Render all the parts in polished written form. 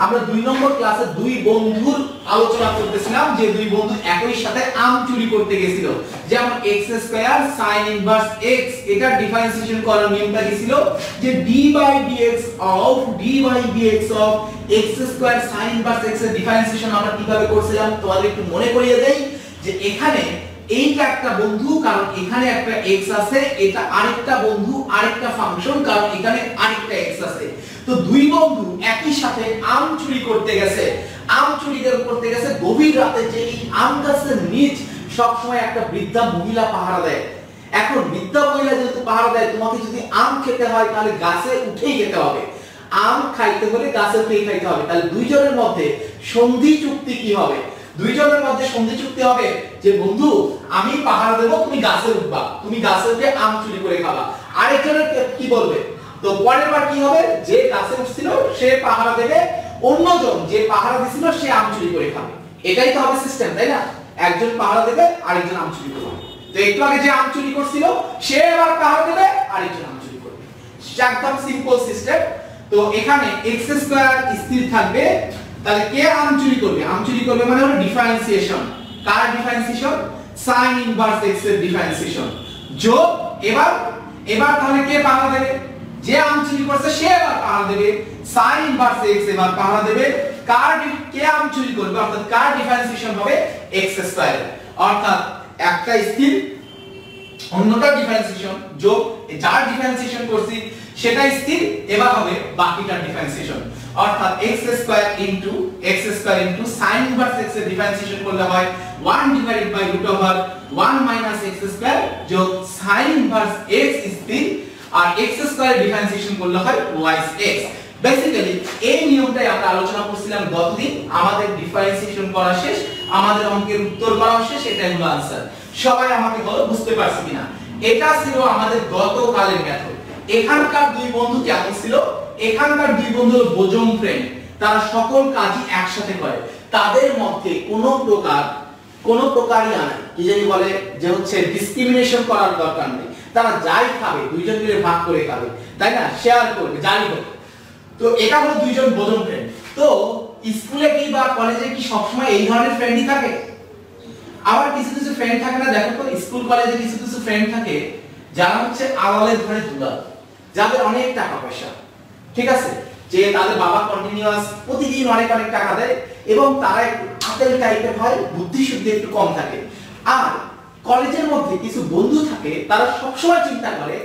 আমরা 2 নম্বর ক্লাসে দুই বন্ধুর আলোচনা করতেছিলাম যে দুই বন্ধু একই সাথে আম চুরি করতে গিয়েছিল। যেমন x² sin ইনভার্স x, এটা ডিফারেন্সিয়েশন করার নিয়মটা কি ছিল যে d/dx of x² sin inverse x এর ডিফারেন্সিয়েশন আমরা কিভাবে করছিলাম তোমাদের একটু মনে করিয়ে দেই যে এখানে এইটা একটা বন্ধু কারণ এখানে একটা x আছে, এটা আরেকটা বন্ধু আরেকটা ফাংশন কারণ এখানে আরেকটা x আছে। তো দুই বন্ধু একই সাথে আম চুরি করতে গেছে। আম চুরি করতে গেছে গভীর রাতে, যে এই আম গাছের নিচ সব সময় একটা বৃদ্ধা মহিলা পাহারা দেয়। এখন বৃদ্ধা মহিলা যেহেতু পাহারা দেয়, তোমাকে যদি আম খেতে হয় তাহলে গাছে উঠেই খেতে হবে। আম খাইতে হলে গাছে উঠেই খাইতে হবে। তাহলে দুইজনের মধ্যে সন্ধি চুক্তি কি হবে? দুইজনের মধ্যে সন্ধি চুক্তি হবে যে বন্ধু আমি পাহারা দেব, তুমি গাছে উঠবা, তুমি গাছে উঠে আম চুরি করে খাবা। আরেকজনের কি বলবে? তো পরের বার কি হবে, যে গাছে উঠছিল সে পাহারা দেবে, অন্যজন যে পাহারা দিছিল সে আম চুরি করে খাবে। এটাই তো হবে সিস্টেম, তাই না? একজন পাহারা দেবে আরেকজন আম চুরি করবে। তো একটু আগে যে আম চুরি করছিল সে আবার পাহারা দেবে আরেকজন আম চুরি করবে। একদম সিম্পল সিস্টেম। তো এখানে x² স্থির থাকবে, তাহলে কে আম চুরি করবে? আম চুরি করবে মানে হলো ডিফারেন্সিয়েশন। কার ডিফারেন্সিয়েশন? sin ইনভার্স x এর ডিফারেন্সিয়েশন। যোগ এবার তাহলে কে পাহারা দেবে? যে আম চুরি করছে সে এবার পাহারা দেবে, sin ইনভার্স x এবার পাহারা দেবে। কে আম চুরি করবে অর্থাৎ কার ডিফারেন্সিয়েশন হবে? x² এর। অর্থাৎ একটা স্থির অন্যটা ডিফারেন্সিয়েশন যোগ যার ডিফারেন্সিয়েশন করছি সেটা স্থির, এবার হবে বাকিটার ডিফারেন্সিয়েশন। অর্থাৎ x² sin ইনভার্স x এর ডিফারেন্সিয়েশন করলে হয় 1/√1 x² যোগ sin ইনভার্স x স্থির, আর x² এর ডিফারেন্সিয়েশন করলে হয় y(x). বেসিক্যালি এই নিয়মটাই আমরা আলোচনা করছিলাম গতদিন। আমাদের ডিফারেন্সিয়েশন করা শেষ, আমাদের অঙ্কের উত্তর করা শেষ, এটাই হলো आंसर। সবাই আমাকে বলো বুঝতে পারছো কিনা? এটা ছিল আমাদের গতকালের মেথড। এখানকার দুই বন্ধু কেমন ছিল? এখানকার দুই বন্ধু হলো বোজন ফ্রেন্ড, তারা সকল কাজই একসাথে করে, তাদের মধ্যে কোনো প্রকারই কি জানি বলে যে হচ্ছে ডিসক্রিমিনেশন করার দরকার নেই। তারা যাই খাবে দুইজন মিলে ভাগ করে খাবে, তাই না? শেয়ার করবে যাই হোক। তো এটা হলো দুইজন বোজন ফ্রেন্ড। তো স্কুলে কি বা কলেজে কি সবসময় এই ধরনের ফ্রেন্ডই থাকে? আবার কিছু কিছু ফ্রেন্ড থাকে না? দেখো তো স্কুল কলেজে কিছু কিছু ফ্রেন্ড থাকে যারা হচ্ছে আড়ালে ধরে দুলাল, যাদের অনেক টাকা পয়সা, ঠিক আছে, যে তাদের বাবা কন্টিনিউয়াস প্রতিদিন অনেক টাকা দেয় এবং তারা একটু আতেল টাইপের হয়, বুদ্ধি শুদ্ধি একটু কম থাকে। আর কলেজের মধ্যে কিছু বন্ধু থাকে তারা সবসময় চিন্তা করে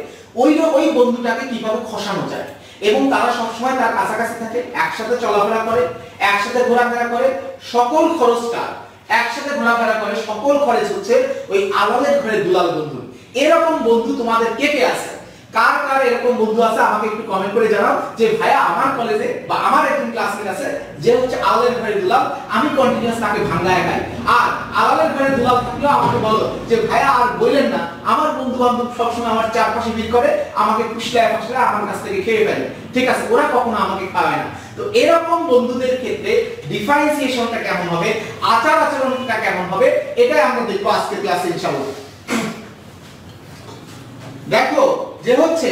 ওই বন্ধুটাকে কিভাবে খসানো যায়, এবং তারা সবসময় তার কাছাকাছি থাকে, একসাথে চলাফেরা করে, একসাথে ঘোরাফেরা করে, সকল খরচটা একসাথে ঘোরাফেরা করে, সকল খরচ হচ্ছে ওই আলালের ঘরে দুলাল বন্ধু। এরকম বন্ধু তোমাদের কে কে আছে? কার কার এরকম বন্ধু আছে আমাকে একটু কমেন্ট করে জানাও যে ভাইয়া আমার কলেজে বা আমার একজন ক্লাসমেট আছে যে হচ্ছে আলালের ঘরে দুলাল, আমি কন্টিনিউয়াস তাকে ভাঙায় খাই। আর আলালের ঘরে দুলাল থাকলেও আমাকে বলো যে ভাইয়া আর বললেন না, আমার বন্ধু বান্ধব সবসময় আমার চারপাশে ভিড় করে, আমাকে ফুসলায় ফাসলায় আমার কাছ থেকে খেয়ে ফেলে, ঠিক আছে, ওরা কখনো আমাকে খাওয়ায় না। তো এরকম বন্ধুদের ক্ষেত্রে ডিফারেন্সিয়েশনটা কেমন হবে, আচার আচরণটা কেমন হবে, এটাই আমরা দেখব আজকের ক্লাসে ইনশাআল্লাহ। দেখো যে হচ্ছে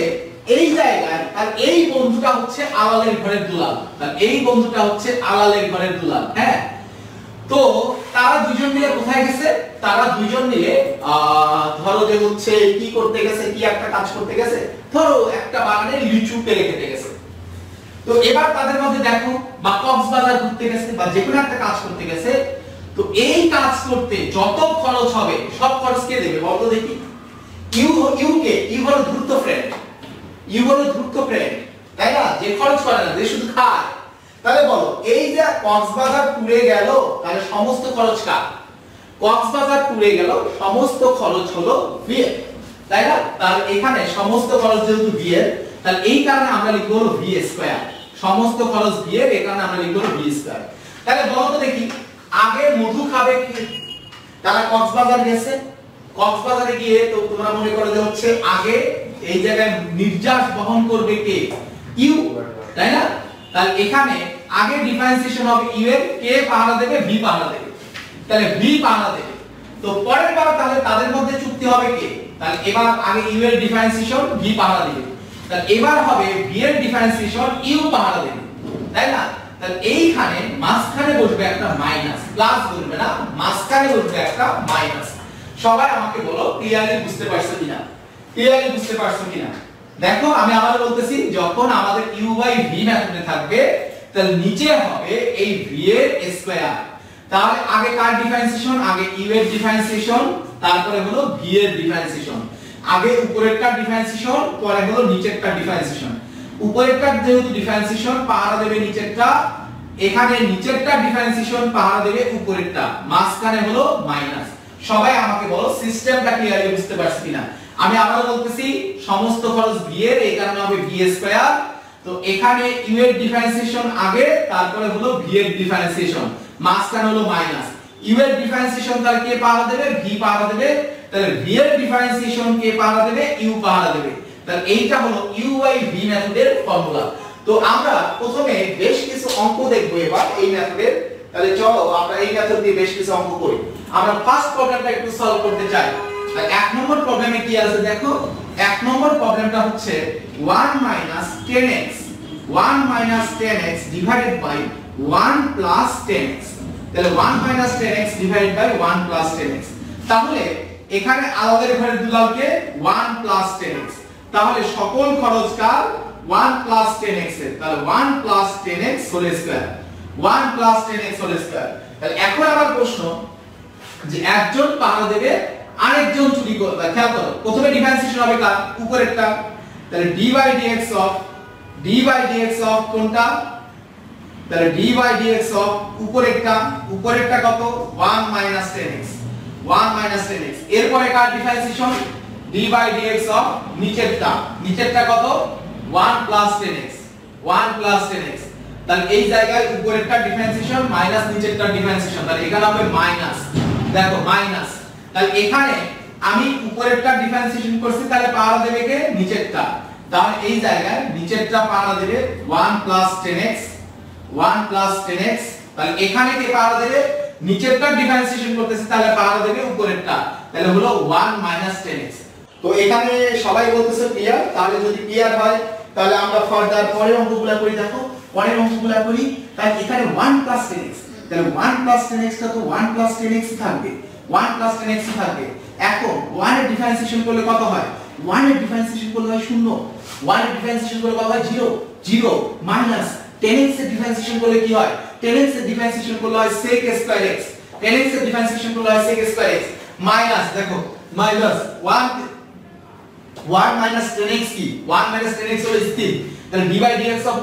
এই জায়গায় আর এই বন্ধুটা হচ্ছে আলালের ঘরের দুলাল, আর এই বন্ধুটা হচ্ছে আলালের ঘরের দুলাল। হ্যাঁ, তো তারা দুইজন মিলে কোথায় গেছে? তারা দুইজন মিলে ধরো যে হচ্ছে কি করতে গেছে, কি একটা কাজ করতে গেছে, ধরো একটা বাগানে লিচু পেড়ে খেতে গেছে। তো এবার তাদের মধ্যে দেখো বা কক্সবাজার ঘুরতে গেছে বা যে কোনো একটা কাজ করতে গেছে। তো এই কাজ করতে যত খরচ হবে সব খরচ কে দেবে বলতো দেখি? ইউ হলো ধূর্ত ফ্রেন্ড, তাই না? যে খরচ করে না, যে শুধু খায়। তাহলে বলো এই যে কক্সবাজার ট্যুরে গেল, তাহলে সমস্ত খরচ কার? কক্সবাজার ট্যুরে গেল, সমস্ত খরচ হলো ভি এর, তাই না? তাহলে এখানে সমস্ত খরচ যেহেতু ভি এর, তাহলে এই কারণে আমরা লিখব হলো ভি স্কয়ার। সমস্ত খরচ ভি এর, এই কারণে আমরা লিখব হলো ভি স্কয়ার। তাহলে বলো তো দেখি, আগে মধু খাবে কি? তারা কক্সবাজার গেছে, কক্সবাজারে গিয়ে তো তোমরা মনে করো যে হচ্ছে আগে এই জায়গায় নির্যাস বহন করবে কে? ইউ, তাই না? তাহলে এখানে আগে ডিফারেন্সিয়েশন হবে ইউ এর, কে পাহারা দেবে? ভি পাহারা দেবে। তাহলে ভি পাহারা দেবে। তো পরের বার তাহলে তাদের মধ্যে চুক্তি হবে কে? তাহলে এবার আগে ইউ এর ডিফারেন্সিয়েশন ভি পাহারা দেবে, তাহলে এবার হবে ভি এর ডিফারেন্সিয়েশন ইউ পাহারা দেবে, তাই না? তাহলে এইখানে মাঝখানে বসবে একটা মাইনাস, প্লাস বলবে না, মাঝখানে বসবে একটা মাইনাস। সবাই আমাকে বলো ক্লিয়ারলি বুঝতে পারছো কিনা, ক্লিয়ারলি বুঝতে পারছো কিনা? দেখো আমি আবার বলতেছি, যখন আমাদের u বাই v মেথডে থাকবে তাহলে নিচে হবে এই v এর স্কয়ার। তাহলে আগে কার ডিফারেন্সিয়েশন? আগে u এর ডিফারেন্সিয়েশন, তারপরে হলো v এর ডিফারেন্সিয়েশন। আগে উপরেরটার ডিফারেন্সিয়েশন, পরে হলো নিচেরটার ডিফারেন্সিয়েশন। উপরেরটার যেহেতু ডিফারেন্সিয়েশন পাহারা দেবে নিচেরটা, এখানে নিচেরটার ডিফারেন্সিয়েশন পাহারা দেবে উপরেরটা, মাঝখানে হলো মাইনাস। সবাই আমাকে বলো সিস্টেমটা ক্লিয়ারলি বুঝতে পারছো কিনা? আমি আবার বলতেছি, সমস্ত খরচ v এর, এই কারণে হবে v স্কয়ার। তো এখানে u এর ডিফারেন্সিয়েশন আগে, তারপরে হলো v এর ডিফারেন্সিয়েশন, মাঝখানে হলো মাইনাস। u এর ডিফারেন্সিয়েশন তাহলে কে পাহারা দেবে? v পাহারা দেবে। তাহলে v এর ডিফারেন্সিয়েশন কে পাহারা দেবে? u পাহারা দেবে। তাহলে এইটা হলো u বাই v মেথডের ফর্মুলা। তো আমরা প্রথমে বেশ কিছু অঙ্ক দেখব এবার এই মেথডের। তাহলে চলো আমরা এই মেথড দিয়ে বেশ কিছু অঙ্ক করি। আমরা ফার্স্ট প্রবলেমটা একটু সলভ করতে চাই। তাহলে এক নম্বর প্রবলেমে কি আছে দেখো। এক নম্বর প্রবলেমটা হচ্ছে 1 10x 1 10x divided by 1 10x। তাহলে 1 10x ডিভাইডেড বাই 1 10x। তাহলে এখানে আলাদা ঘরের দুলালকে 1 10x। তাহলে সকল খরচ কার? 1 10x এর। তাহলে 1 10x whole square, 1 10x whole square. তাহলে এখন আবার প্রশ্ন যে একজন পাহারা দেবে, আরেকজন চুরি করবে। খেয়াল করো, প্রথমে ডিফারেন্সিয়েশন হবে কার? উপরেরটা। তাহলে d by dx অফ কোনটা? তাহলে d by dx অফ উপরেরটা। উপরেরটা কত? 1 10x, 1 10x। এরপরে কার differentiation? d by dx of নিচেরটা। নিচেরটা কত? 1 10x, 1 10x। তাহলে এই জায়গায় উপরেরটা ডিফারেন্সিয়েশন মাইনাস নিচেরটা ডিফারেন্সিয়েশন, তাহলে এখানে হবে মাইনাস। দেখো মাইনাস। তাহলে এখানে আমি উপরেরটা ডিফারেন্সিয়েশন করছি, তাহলে পাওয়ার দেবে কে? নিচেরটা। তাহলে এই জায়গায় নিচেরটা পাওয়ার দেবে 1 10x, 1 10x। তাহলে এখানে কে পাওয়ার দেবে? নিচেরটা ডিফারেন্সিয়েশন করতেছি, তাহলে পাওয়ার দেবে উপরেরটা। তাহলে হলো 1 10x। তো এখানে সবাই বলতেছে ক্লিয়ার। তাহলে যদি ক্লিয়ার হয় তাহলে আমরা ফার্দার পরের অঙ্কগুলো করি। দেখো পরের অঙ্কগুলো করি। তাহলে এখানে 1 10x, তাহলে 1 10x টা তো 1 10x থাকবে, 1 10x থাকবে। এখন 1 এর ডিফারেন্সিয়েশন করলে কত হয়? 1 এর ডিফারেন্সিয়েশন করলে হয় 0, 1 এর ডিফারেন্সিয়েশন করলে কত হয়? 0, 0 মাইনাস 10x এর ডিফারেন্সিয়েশন করলে কি হয়? 10x এর ডিফারেন্সিয়েশন করলে হয় sec স্কয়ার x, 10x এর ডিফারেন্সিয়েশন করলে হয় sec স্কয়ার x মাইনাস, দেখো মাইনাস 1 মাইনাস 10x কি? 1 মাইনাস 10x হলো স্থির। তাহলে d by dx অফ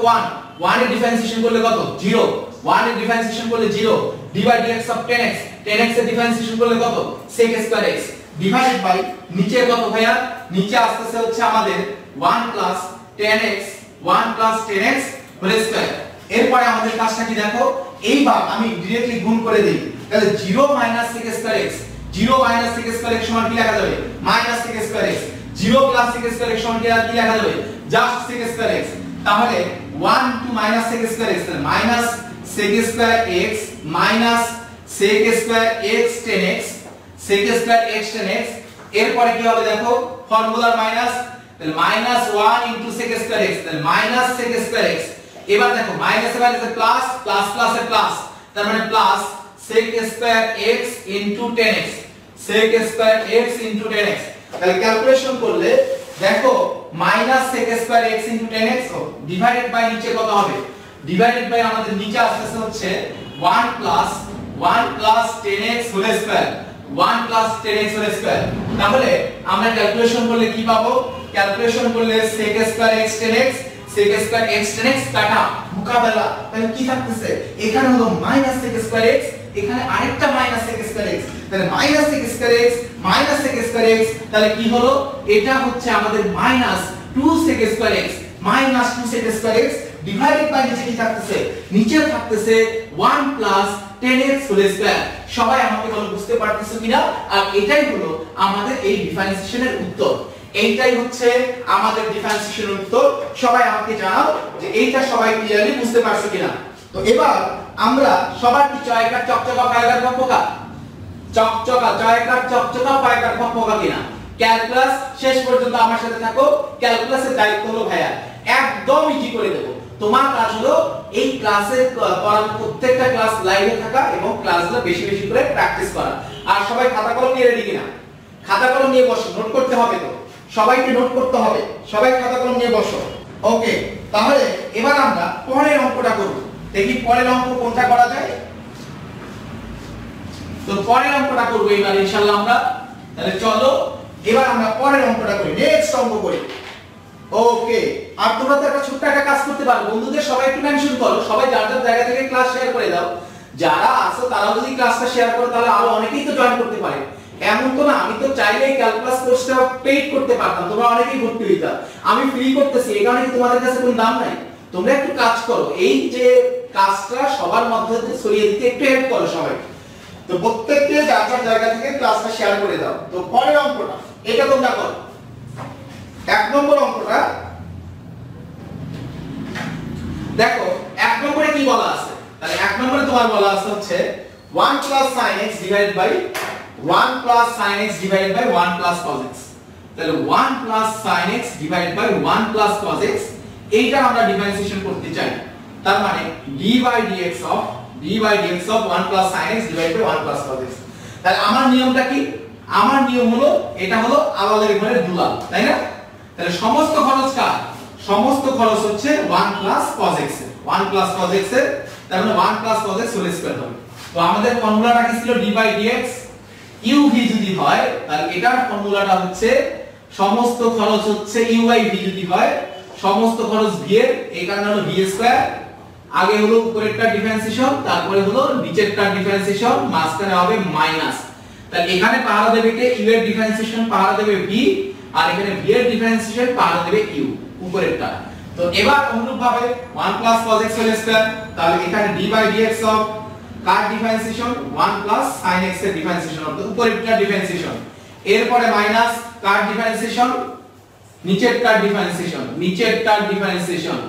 1 এর ডিফারেন্সিয়েশন করলে কত? 0, 1 এর ডিফারেন্সিয়েশন করলে 0, d by dx of 10x, 10x এর ডিফারেন্সিয়েশন করলে কত? sec square x divided by নিচে কত ভাইয়া? নিচে আসতেছে হচ্ছে আমাদের 1 plus 10x, 1 plus 10x whole square. এরপরে আমাদের কাজটা কি দেখো, এইবার আমি डायरेक्टली গুণ করে দেই। তাহলে 0 minus sec square x, 0 minus sec square x সমান কি লেখা যাবে? Minus sec square x। 0 plus sec square x সমান কি লেখা যাবে? Just sec square x। তাহলে 1 to minus sec square x, তাহলে minus sec square x minus sec square x 10x, sec square x 10x। এরপরে কি হবে দেখো, ফর্মুলার মাইনাস, তাহলে minus 1 into sec square x, তাহলে মাইনাস sec স্কয়ার x। এবার দেখো মাইনাস এ মাইনাস প্লাস, প্লাস প্লাস এ প্লাস, তার মানে plus sec square x into 10x, sec square x into 10x। তাহলে ক্যালকুলেশন করলে দেখো minus sec square x into 10x divided by নিচে কত হবে? ডিভাইডেড বাই আমাদের নিচে আসছে হচ্ছে 1 plus 10x whole square, 1 plus 10x whole square. তাহলে আমরা ক্যালকুলেশন করলে কি পাবো? ক্যালকুলেশন করলে sec square x 10x, sec square x 10x কাটা মোকাবেলা, তাহলে কি থাকতেছে? এখানে হলো মাইনাস sec স্কয়ার x, এখানে আরেকটা মাইনাস sec স্কয়ার x, তাহলে minus sec square x minus sec square x, তাহলে কি হলো? এটা হচ্ছে আমাদের minus 2 sec square x, minus 2 sec square x divided by নিচে কি থাকতেছে? নিচে থাকতেছে 1 প্লাস 10x হোল স্কয়ার। সবাই আমাকে বলো বুঝতে পারতেছো কিনা? আর এটাই হলো আমাদের এই ডিফারেন্সিয়েশনের উত্তর। এইটাই হচ্ছে আমাদের ডিফারেন্সিয়েশনের উত্তর। সবাই আমাকে জানাও যে এইটা সবাই ক্লিয়ারলি বুঝতে পারছো কিনা। তো এবার আমরা সবার কি চয়কার চকচকা পায়কার ফকফকা? চকচকা চয়কার চকচকা পায়কার ফকফকা কিনা? ক্যালকুলাস শেষ পর্যন্ত আমার সাথে থাকো। ক্যালকুলাসের দায়িত্ব হলো ভাইয়া একদম ইজি করে দেব। তোমার কাজ হলো এই ক্লাসে করার প্রত্যেকটা ক্লাস লাইভে থাকা এবং ক্লাসগুলো বেশি বেশি করে প্র্যাকটিস করা। আর সবাই খাতা কলম নিয়ে রেডি কিনা? খাতা কলম নিয়ে বসো, নোট করতে হবে তো, সবাইকে নোট করতে হবে, সবাই খাতা কলম নিয়ে বসো। ওকে, তাহলে এবার আমরা পরের অঙ্কটা করব। দেখি পরের অঙ্ক কোনটা করা যায়। তো পরের অঙ্কটা করব এবার ইনশাআল্লাহ আমরা। তাহলে চলো এবার আমরা পরের অঙ্কটা করি, নেক্সট অঙ্ক করি। ওকে, আর তোমরা তো একটা ছোট্ট একটা কাজ করতে পারো, বন্ধুদের সবাই একটু মেনশন করো, সবাই যার যার জায়গা থেকে ক্লাস শেয়ার করে দাও। যারা আছো তারাও যদি ক্লাসটা শেয়ার করো তাহলে আরো অনেকেই তো জয়েন করতে পারে। এমন তো না আমি তো চাইলেই ক্যালকুলাস কোর্সটা পেইড করতে পারতাম, তোমরা অনেকেই ভর্তি হইতা। আমি ফ্রি করতেছি, এই কারণে কি তোমাদের কাছে কোনো দাম নাই? তোমরা একটু কাজ করো, এই যে কাজটা সবার মধ্যে ছড়িয়ে দিতে একটু হেল্প করো সবাই। তো প্রত্যেককে যার যার জায়গা থেকে ক্লাসটা শেয়ার করে দাও। তো পরের অঙ্কটা এটা তোমরা করো। 1 নম্বর অঙ্কটা দেখো, 1 নম্বরে কি বলা আছে? তাহলে 1 নম্বরে তোমার বলা আছে হচ্ছে 1 sin x divided by 1 sin x divided by 1 cos x। তাহলে 1 sin x divided by 1 cos x এইটা আমরা ডিফারেন্সিয়েশন করতে চাই। তার মানে d/dx of 1 sin x divided by 1 cos x। তাহলে আমার নিয়মটা কি? আমার নিয়ম হলো এটা হলো আলালের ঘরের দুলাল, তাই না? তাহলে সমস্ত খরচ কার? সমস্ত খরচ হচ্ছে 1 cos x এর, 1 cos x এর। তার মানে 1 cos x হোল স্কয়ার হবে। তো আমাদের ফর্মুলাটা কি ছিল? d/dx uv যদি হয় তাহলে এটার ফর্মুলাটা হচ্ছে সমস্ত খরচ হচ্ছে u/v যদি হয়, সমস্ত খরচ v এর, এই কারণে হলো v স্কয়ার। আগে হলো উপরেরটা ডিফারেন্সিয়েশন, তারপরে হলো নিচেরটা ডিফারেন্সিয়েশন, মাঝখানে হবে মাইনাস। তাহলে এখানে পাহারা দেবে কে? u এর ডিফারেন্সিয়েশন পাহারা দেবে v, আর এখানে v এর ডিফারেন্সিয়েশন পাহারা দেবে u উপরেরটা। তো এবার অনুরূপভাবে 1 cos x হোল স্কয়ার, তাহলে এখানে d/dx of car differentiation 1 sin x এর ডিফারেন্সিয়েশন অফ উপরেরটা ডিফারেন্সিয়েশন, এরপরে মাইনাস কার ডিফারেন্সিয়েশন নিচেরটার ডিফারেন্সিয়েশন, নিচেরটার ডিফারেন্সিয়েশন,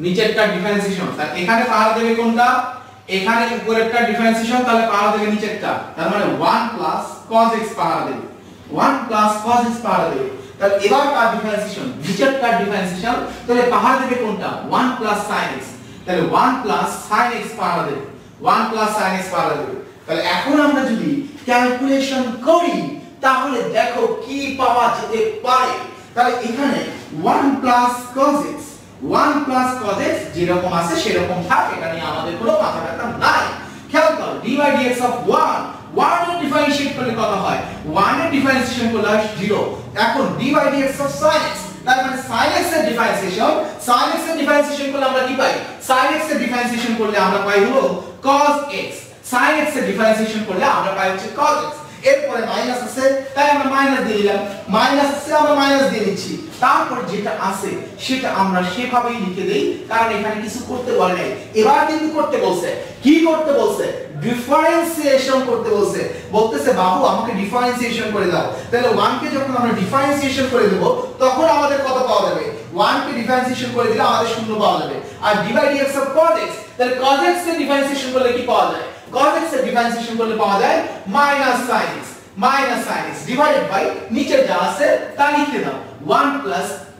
নিচেরটার ডিফারেন্সিয়েশন। তাহলে এখানে পাহারা দেবে কোনটা? এখানে উপরেরটার ডিফারেন্সিয়েশন, তাহলে পাহারা দেবে নিচেরটা। তার মানে 1 cos x পাহারা দেবে, 1 cos x পাহারা দেবে। তাহলে এবার কার ডিফারেন্সিয়েশন? নিচেরটার ডিফারেন্সিয়েশন, তাহলে পাহারা দেবে কোনটা? 1 sin x। তাহলে 1 sin x পাহারা দেবে, 1 sin x পাহারা দেবে। তাহলে এখন আমরা যদি ক্যালকুলেশন করি তাহলে দেখো কি পাওয়া যেতে পারে। তাহলে এখানে 1 cos x, 1 cos x যেরকম আছে সেরকম থাক, এটা নিয়ে আমাদের কোনো মাথা ব্যথা নাই। খেয়াল করো d/dx অফ 1 এর ডিফারেন্সিয়েট করলে কত হয়? 1 এর ডিফারেন্সিয়েশন করলে হয় 0। এখন d/dx অফ sin x, তার মানে sin x এর ডিফারেন্সিয়েশন, sin x এর ডিফারেন্সিয়েশন করলে আমরা কি পাই? sin x এর ডিফারেন্সিয়েশন করলে আমরা পাই হলো cos x, sin x এর ডিফারেন্সিয়েশন করলে আমরা পাই হচ্ছে cos x। এরপরে মাইনাস আছে, তাই আমরা মাইনাস দিয়ে দিলাম, মাইনাস আছে আমরা মাইনাস দিয়ে নিচ্ছি। তারপর যেটা আছে সেটা আমরা সেভাবেই লিখে দেই, কারণ এখানে কিছু করতে বলে নাই। এবার কিন্তু করতে বলছে, কি করতে বলছে? ডিফারেন্সিয়েশন করতে বলছে। বলতেছে বাবু আমাকে ডিফারেন্সিয়েশন করে দাও। তাহলে 1 কে যখন আমরা ডিফারেন্সিয়েশন করে দেব তখন আমাদের কত পাওয়া যাবে? 1 কে ডিফারেন্সিয়েশন করে দিলে আমাদের 0 পাওয়া যাবে। আর d/dx অফ cos x, তাহলে cos x এর ডিফারেন্সিয়েশন করলে কি পাওয়া যায়? cos x এর ডিফারেন্সিয়েশন করলে পাওয়া যায় sin x ডিভাইডেড বাই নিচে যা আছে তা লিখে দাও 1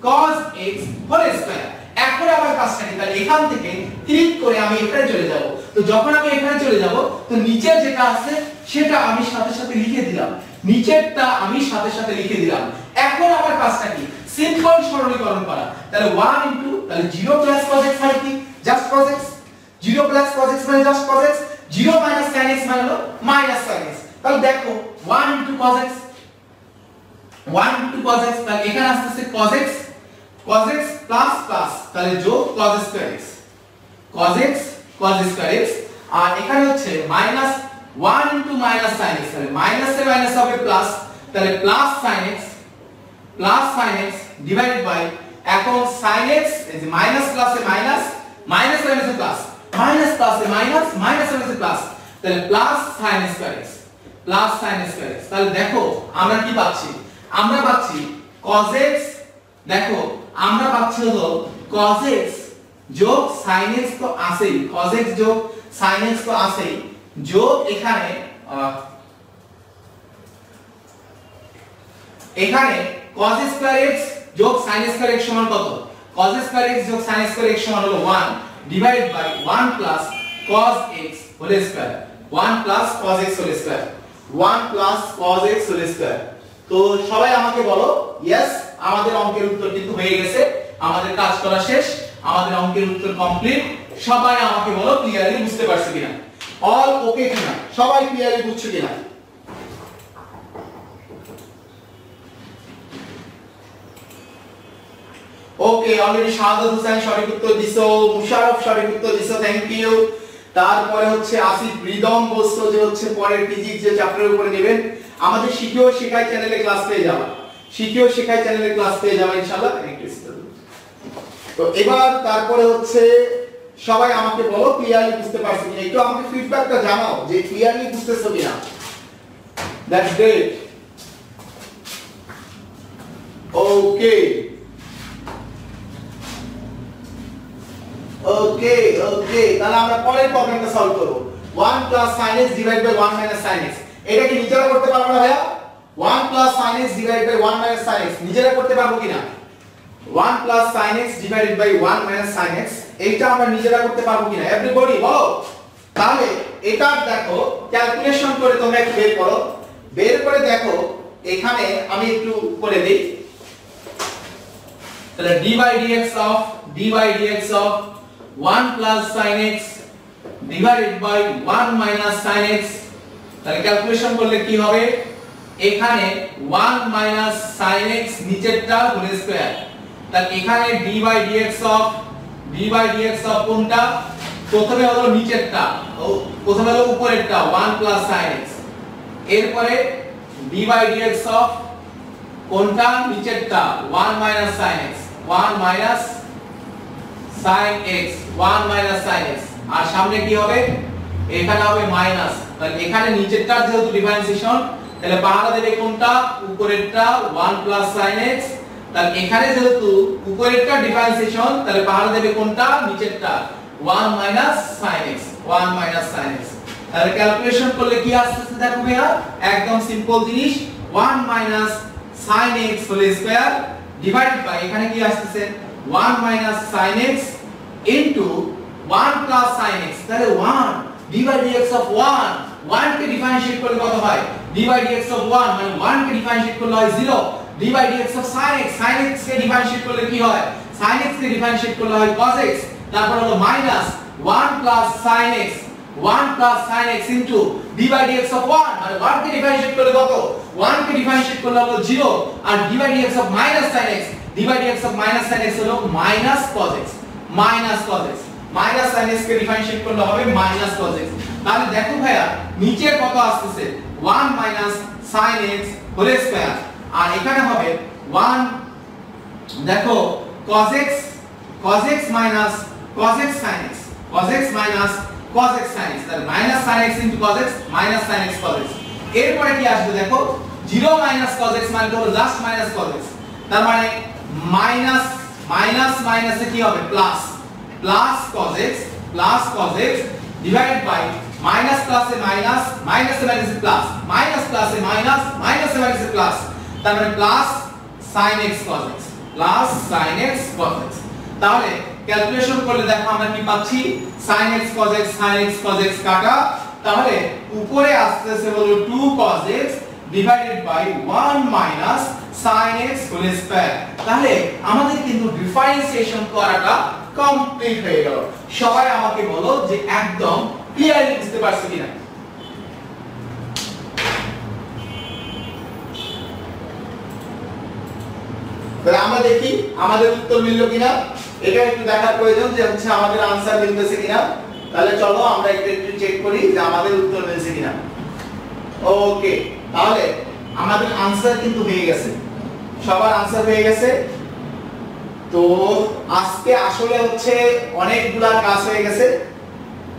cos x হোল স্কয়ার। এখন আবার কাজটা কি? তাহলে এখান থেকে ক্লিক করে আমি এখানে চলে যাব। তো যখন আমি এখানে চলে যাব তো নিচে যেটা আছে সেটা আমি সাথে সাথে লিখে দিলাম, নিচেরটা আমি সাথে সাথে লিখে দিলাম। এখন আবার কাজটা কি? সিম্পল সরলীকরণ করা। তাহলে 1 ইনটু, তাহলে 0 cos x মানে কি? Just cos x, 0 cos x মানে just cos x, 0 sin x মানে হলো sin x। তাহলে দেখো 1 into cos x, 1 into cos x, তাহলে এখানে আসছে cos x প্লাস প্লাস, তাহলে যোগ cos square x, cos square x। আর এখানে হচ্ছে মাইনাস 1 into sin x, তাহলে মাইনাস এ মাইনাস হবে প্লাস, তাহলে plus sin x divided by, এখন sin x এই যে মাইনাস প্লাসে মাইনাস, মাইনাস মাইনাসে প্লাস, মাইনাস প্লাসে মাইনাস, মাইনাস মাইনাসে প্লাস, তাহলে plus sin square x, plus sin square x। তাহলে দেখো আমরা কি পাচ্ছি? আমরা পাচ্ছি cos x, দেখো আমরা পাচ্ছি হলো cos x যোগ sin x তো আছেই, cos x যোগ sin x তো আছেই, যোগ এখানে cos স্কয়ার x যোগ sin স্কয়ার x সমান কত? cos স্কয়ার x যোগ sin স্কয়ার x সমান হলো 1 divide by 1 plus cos x whole square 1 plus cos x whole square 1 plus cos x whole square. তো সবাই আমাকে বলো यस আমাদের অঙ্কের উত্তর কিন্তু হয়ে গেছে, আমাদের কাজ করা শেষ, আমাদের অঙ্কের উত্তর কমপ্লিট। সবাই আমাকে বলো ক্লিয়ারলি বুঝতে পারছো কিনা, অল ওকে কিনা, সবাই ক্লিয়ারলি বুঝছো কিনা? ওকে, অলরেডি শাহাদাত হোসেন সঠিক উত্তর দিছো, মুশারফ সঠিক উত্তর দিছো, থ্যাংক ইউ। তারপরে হচ্ছে আসিফ রিদম বলছো যে হচ্ছে পরের ফিজিক্স যে চ্যাপ্টারের উপরে নেবেন, আমাদের শিখিও শেখাই চ্যানেলে ক্লাস পেয়ে যাবে, শিখিও শেখাই চ্যানেলে ক্লাস পেয়ে যাবে ইনশাআল্লাহ। তো এবার তারপরে হচ্ছে সবাই আমাকে বলো ক্লিয়ারলি বুঝতে পারছো কিনা, একটু আমাকে ফিডব্যাকটা জানাও যে ক্লিয়ারলি বুঝতেছো কিনা। That's great. ওকে ওকে ওকে, তাহলে আমরা পরের প্রবলেমটা সলভ করব। 1 sin x divide by 1 sin x, এটা কি নিজেরা করতে পারবো না ভাইয়া? 1 sin x divide by 1 sin x নিজেরা করতে পারবো কিনা? 1 sin x divided by 1 sin x, এইটা আমরা নিজেরা করতে পারবো কিনা? এভরিবডি বলো। তাহলে এটা দেখো ক্যালকুলেশন করে তোমরা একটু বের করো, বের করে দেখো এখানে আমি একটু করে দেই। তাহলে d by dx of 1 sin x divided by 1 sin x, তাহলে ক্যালকুলেশন করলে কি হবে? এখানে 1 sin x নিচেরটা হোল স্কয়ার, তাহলে এখানে d by dx of কোনটা? প্রথমে হলো নিচেরটা, প্রথমে হলো উপরেরটা 1 sin x, এরপরে d by dx of কোনটা? নিচেরটা 1 sin x, 1 sin x, 1 sin x, আর সামনে কি হবে? এখানে হবে মাইনাস, তাহলে এখানে নিচেরটা যেহেতু ডিফারেন্সিয়েশন, তাহলে পাহারা দেবে কোনটা? উপরেরটা 1 sin x, তাহলে এখানে যেহেতু উপরেরটা ডিফারেন্সিয়েশন, তাহলে পাহারা দেবে কোনটা? নিচেরটা 1 sin x, 1 sin x। তাহলে ক্যালকুলেশন করলে কি আসছে দেখো ভাইয়া, একদম সিম্পল জিনিস, 1 sin x whole square divided by এখানে কি আসছে? 1 sin x into 1 sin x, তাহলে 1 d by dx of 1 K differentiate করলে কত হয়? d by dx of 1 মানে 1 কে ডিফারেন্সিয়েট করলে হয় 0, d by dx of sin x K differentiate করলে কি হয়? sin x কে ডিফারেন্সিয়েট করলে হয় cos x, তারপর হলো minus 1 sin x, 1 sin x into d by dx of 1 মানে 1 কে ডিফারেন্সিয়েট করলে কত? 1 কে ডিফারেন্সিয়েট করলে হলো 0, আর d by dx of sin x, d by dx of sin x হলো cos x, cos x, sin x কে differentiate করলে হবে cos x। তাহলে দেখো ভাইয়া নিচে কত আসছে? 1 sin x হোল স্কয়ার, আর এখানে হবে 1 দেখো cos x minus cos x sin x, cos x minus cos x sin x, তাহলে sin x into cos x minus sin x cos x। এরপরে কি আসবে দেখো 0 minus cos x মানে হলো জাস্ট minus cos x, তার মানে minus এ কি হবে? Plus cos x divided by minus প্লাসে মাইনাস, মাইনাসে মাইনাসে প্লাস, মাইনাস প্লাসে মাইনাস, মাইনাসে মাইনাসে প্লাস, তার মানে plus sin x cos x, sin x cos x। তাহলে ক্যালকুলেশন করলে দেখো আমরা কি পাচ্ছি? sin x cos x কাটা, তাহলে উপরে আসছে হলো 2 cos x divided by 1 sin x whole square. তাহলে আমাদের কিন্তু ডিফারেন্সিয়েশন করাটা কমপ্লিট হয়ে গেল। সবাই আমাকে বলো যে একদম ক্লিয়ারলি বুঝতে পারছো কিনা? তাহলে আমরা দেখি আমাদের উত্তর মিললো কিনা, এটা একটু দেখার প্রয়োজন যে হচ্ছে আমাদের आंसर মিলতেছে কিনা। তাহলে চলো আমরা একটু চেক করি যে আমাদের উত্তর মিলছে কিনা। ওকে, তাহলে আমাদের आंसर কিন্তু হয়ে গেছে, সবার आंसर হয়ে গেছে। তো আজকে আসলে হচ্ছে অনেকগুলা কাজ হয়ে গেছে,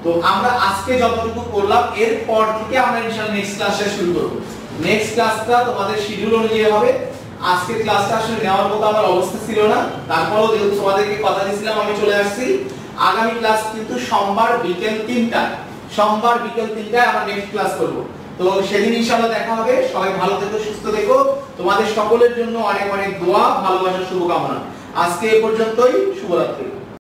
তো আমরা আজকে যতটুকু করলাম এরপর থেকে আমরা ইনশাআল্লাহ নেক্সট ক্লাসে শুরু করব। নেক্সট ক্লাসটা তোমাদের শিডিউল অনুযায়ী হবে। আজকে ক্লাসটা আসলে নেওয়ার মতো আমার অবস্থা ছিল না, তারপরেও যেহেতু তোমাদেরকে কথা দিয়েছিলাম আমি চলে আসছি। আগামী ক্লাস কিন্তু সোমবার বিকেল 3টায়, সোমবার বিকেল 3টায় আমরা নেক্সট ক্লাস করব। তো সেদিন ইনশাআল্লাহ দেখা হবে। সবাই ভালো থেকো, সুস্থ থেকো। তোমাদের সকলের জন্য অনেক অনেক দোয়া, ভালোবাসা, শুভকামনা। আজকে এ পর্যন্তই, শুভরাত্রি।